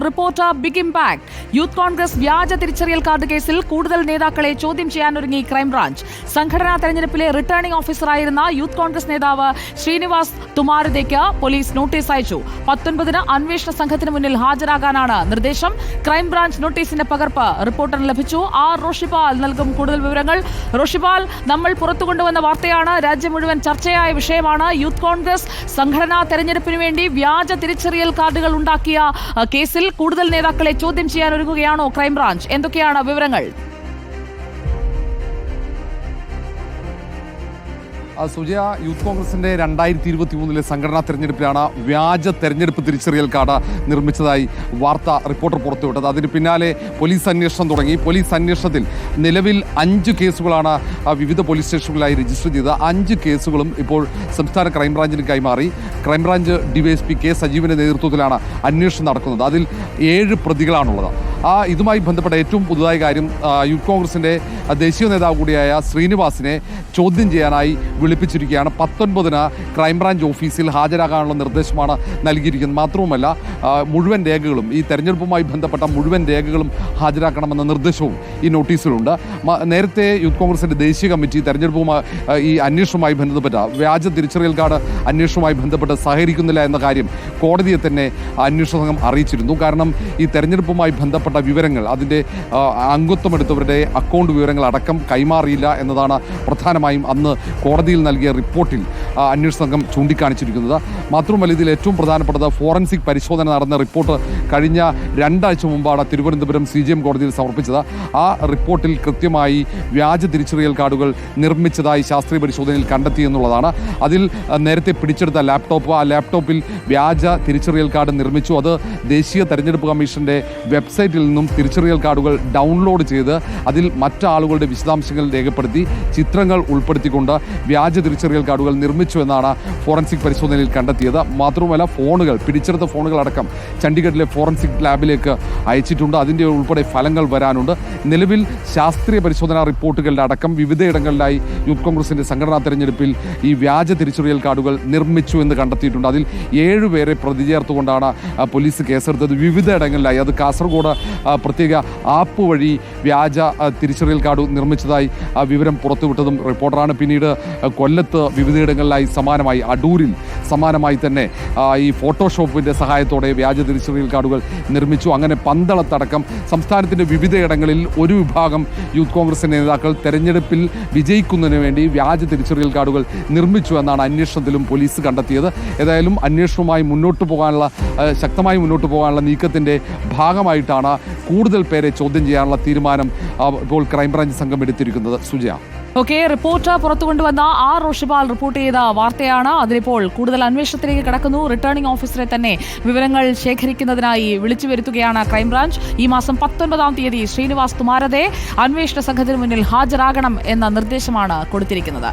Reporter big impact. Youth congress വ്യാജ തിരിച്ചറിയൽ card കേസിൽ കൂടുതൽ നേതാക്കളെ ചോദ്യം ചെയ്യാനൊരുങ്ങി ക്രൈംബ്രാഞ്ച്. സംഘടനാ തെരഞ്ഞെടുപ്പിലെ റിട്ടേണിംഗ് ഓഫീസറായിരുന്ന യൂത്ത് കോൺഗ്രസ് നേതാവ് ശ്രീനിവാസ് തുമാരതയ്ക്ക് പോലീസ് നോട്ടീസ് അയച്ചു. 19-ന് അന്വേഷണ സംഘത്തിന് മുന്നിൽ ഹാജരാകാനാണ് നിർദ്ദേശം. ക്രൈംബ്രാഞ്ച് നോട്ടീസിന്റെ പകർപ്പ് റിപ്പോർട്ടറിന് ലഭിച്ചു. ആർ റോഷിപാൽ നൽകും കൂടുതൽ വിവരങ്ങൾ. റോഷിപാൽ, നമ്മൾ പുറത്തുകൊണ്ടുവന്ന വാർത്തയാണ്, രാജ്യം മുഴുവൻ ചർച്ചയായ വിഷയമാണ്. യൂത്ത് കോൺഗ്രസ് സംഘടനാ തെരഞ്ഞെടുപ്പിന് വേണ്ടി വ്യാജ തിരിച്ചറിയൽ കാർഡുകൾ ഉണ്ടാക്കിയ കേസിൽ കൂടുതൽ നേതാക്കളെ ചോദ്യം ചെയ്യാനൊരുങ്ങുകയാണോ ക്രൈംബ്രാഞ്ച്? എന്തൊക്കെയാണ് വിവരങ്ങൾ? സുജയ, യൂത്ത് കോൺഗ്രസിന്റെ 2023 സംഘടനാ തെരഞ്ഞെടുപ്പിലാണ് വ്യാജ തെരഞ്ഞെടുപ്പ് തിരിച്ചറിയൽ കാർഡ് നിർമ്മിച്ചതായി വാർത്ത റിപ്പോർട്ടർ പുറത്തുവിട്ടത്. അതിന് പിന്നാലെ പോലീസ് അന്വേഷണം തുടങ്ങി. പോലീസ് അന്വേഷണത്തിൽ നിലവിൽ 5 കേസുകളാണ് വിവിധ പോലീസ് സ്റ്റേഷനുകളായി രജിസ്റ്റർ ചെയ്തത്. 5 കേസുകളും ഇപ്പോൾ സംസ്ഥാന ക്രൈംബ്രാഞ്ചിന് കൈമാറി. ക്രൈംബ്രാഞ്ച് ഡിവൈഎസ്പി കെ സജീവന്റെ നേതൃത്വത്തിലാണ് അന്വേഷണം നടക്കുന്നത്. അതിൽ 7 പ്രതികളാണുള്ളത്. ഇതുമായി ബന്ധപ്പെട്ട ഏറ്റവും പുതുതായ കാര്യം, യൂത്ത് കോൺഗ്രസിന്റെ ദേശീയ നേതാവ് കൂടിയായ ശ്രീനിവാസിനെ ചോദ്യം ചെയ്യാനായി വിളിപ്പിച്ചിരിക്കുകയാണ്. 19-ന് ക്രൈംബ്രാഞ്ച് ഓഫീസിൽ ഹാജരാകാനുള്ള നിർദ്ദേശമാണ് നൽകിയിരിക്കുന്നത്. മാത്രവുമല്ല, മുഴുവൻ രേഖകളും, ഈ തെരഞ്ഞെടുപ്പുമായി ബന്ധപ്പെട്ട മുഴുവൻ രേഖകളും ഹാജരാക്കണമെന്ന നിർദ്ദേശവും ഈ നോട്ടീസിലുണ്ട്. നേരത്തെ യൂത്ത് കോൺഗ്രസിന്റെ ദേശീയ കമ്മിറ്റി തെരഞ്ഞെടുപ്പുമായി, ഈ അന്വേഷണവുമായി ബന്ധപ്പെട്ട വ്യാജ തിരിച്ചറിയൽ കാർഡ് അന്വേഷണവുമായി ബന്ധപ്പെട്ട് സഹകരിക്കുന്നില്ല എന്ന കാര്യം കോടതിയെ തന്നെ അന്വേഷണ സംഘം അറിയിച്ചിരുന്നു. കാരണം ഈ തെരഞ്ഞെടുപ്പുമായി ബന്ധപ്പെട്ട വിവരങ്ങൾ, അതിൻ്റെ അംഗത്വമെടുത്തവരുടെ അക്കൗണ്ട് വിവരങ്ങൾ അടക്കം കൈമാറിയില്ല എന്നതാണ് പ്രധാനമായും അന്ന് കോടതിയിൽ നൽകിയ റിപ്പോർട്ടിൽ അന്വേഷണ സംഘം ചൂണ്ടിക്കാണിച്ചിരിക്കുന്നത്. മാത്രമല്ല, ഇതിൽ ഏറ്റവും പ്രധാനപ്പെട്ടത് ഫോറൻസിക് പരിശോധന നടന്ന റിപ്പോർട്ട് കഴിഞ്ഞ 2 ആഴ്ച മുമ്പാണ് തിരുവനന്തപുരം CJM കോടതിയിൽ സമർപ്പിച്ചത്. ആ റിപ്പോർട്ടിൽ കൃത്യമായി വ്യാജ തിരിച്ചറിയൽ കാർഡുകൾ നിർമ്മിച്ചതായി ശാസ്ത്രീയ പരിശോധനയിൽ കണ്ടെത്തി എന്നുള്ളതാണ്. അതിൽ നേരത്തെ പിടിച്ചെടുത്ത ലാപ്ടോപ്പ്, ആ ലാപ്ടോപ്പിൽ വ്യാജ തിരിച്ചറിയൽ കാർഡ് നിർമ്മിച്ചു. അത് ദേശീയ തെരഞ്ഞെടുപ്പ് കമ്മീഷന്റെ വെബ്സൈറ്റിൽ നിന്നും തിരിച്ചറിയൽ കാർഡുകൾ ഡൗൺലോഡ് ചെയ്ത് അതിൽ മറ്റാളുകളുടെ വിശദാംശങ്ങൾ രേഖപ്പെടുത്തി ചിത്രങ്ങൾ ഉൾപ്പെടുത്തിക്കൊണ്ട് വ്യാജ തിരിച്ചറിയൽ കാർഡുകൾ നിർമ്മിച്ചു എന്നാണ് ഫോറൻസിക് പരിശോധനയിൽ കണ്ടെത്തിയത്. മാത്രവുമല്ല, ഫോണുകൾ, പിടിച്ചെടുത്ത ഫോണുകളടക്കം ചണ്ഡീഗഡിലെ ഫോറൻസിക് ലാബിലേക്ക് അയച്ചിട്ടുണ്ട്. അതിൻ്റെ ഉൾപ്പെടെ ഫലങ്ങൾ വരാനുണ്ട്. നിലവിൽ ശാസ്ത്രീയ പരിശോധനാ റിപ്പോർട്ടുകളുടെ അടക്കം വിവിധയിടങ്ങളിലായി യൂത്ത് കോൺഗ്രസിന്റെ സംഘടനാ തെരഞ്ഞെടുപ്പിൽ ഈ വ്യാജ തിരിച്ചറിയൽ കാർഡുകൾ നിർമ്മിച്ചു എന്ന് കണ്ടെത്തിയിട്ടുണ്ട്. അതിൽ 7 പേരെ പ്രതി ചേർത്തുകൊണ്ടാണ് പോലീസ് കേസെടുത്തത്. വിവിധയിടങ്ങളിലായി, അത് കാസർഗോഡ് പ്രത്യേക ആപ്പ് വഴി വ്യാജ തിരിച്ചറിയൽ കാർഡ് നിർമ്മിച്ചതായി വിവരം പുറത്തുവിട്ടതും റിപ്പോർട്ടറാണ്. പിന്നീട് കൊല്ലത്ത് വിവിധയിടങ്ങളിലായി സമാനമായി, അടൂരിൽ സമാനമായി തന്നെ ഈ ഫോട്ടോഷോപ്പിൻ്റെ സഹായത്തോടെ വ്യാജ തിരിച്ചറിയൽ കാർഡുകൾ നിർമ്മിച്ചു. അങ്ങനെ പന്തളത്തടക്കം സംസ്ഥാനത്തിൻ്റെ വിവിധയിടങ്ങളിൽ ഒരു വിഭാഗം യൂത്ത് കോൺഗ്രസിൻ്റെ നേതാക്കൾ തെരഞ്ഞെടുപ്പിൽ വിജയിക്കുന്നതിന് വേണ്ടി വ്യാജ തിരിച്ചറിയൽ കാർഡുകൾ നിർമ്മിച്ചു എന്നാണ് അന്വേഷണത്തിലും പോലീസ് കണ്ടെത്തിയത്. ഏതായാലും അന്വേഷണവുമായി ശക്തമായി മുന്നോട്ട് പോകാനുള്ള നീക്കത്തിൻ്റെ ഭാഗമായിട്ടാണ് കൂടുതൽ പേരെ ചോദ്യം ചെയ്യാനുള്ള തീരുമാനം ഇപ്പോൾ ക്രൈംബ്രാഞ്ച് സംഘം എടുത്തിരിക്കുന്നത്. സുജയ, റിപ്പോർട്ട് പുറത്തുകൊണ്ടുവന്ന ആർ റോഷിപാൽ റിപ്പോർട്ട് ചെയ്ത വാർത്തയാണ്. അതിലിപ്പോൾ കൂടുതൽ അന്വേഷണത്തിലേക്ക് കടക്കുന്നു. റിട്ടേണിംഗ് ഓഫീസറെ തന്നെ വിവരങ്ങൾ ശേഖരിക്കുന്നതിനായി വിളിച്ചു വരുത്തുകയാണ് ക്രൈംബ്രാഞ്ച്. ഈ മാസം 19-ാം തീയതി ശ്രീനിവാസ് തുമാരതെ അന്വേഷണ സംഘത്തിന് മുന്നിൽ ഹാജരാകണം എന്ന നിർദ്ദേശമാണ് കൊടുത്തിരിക്കുന്നത്.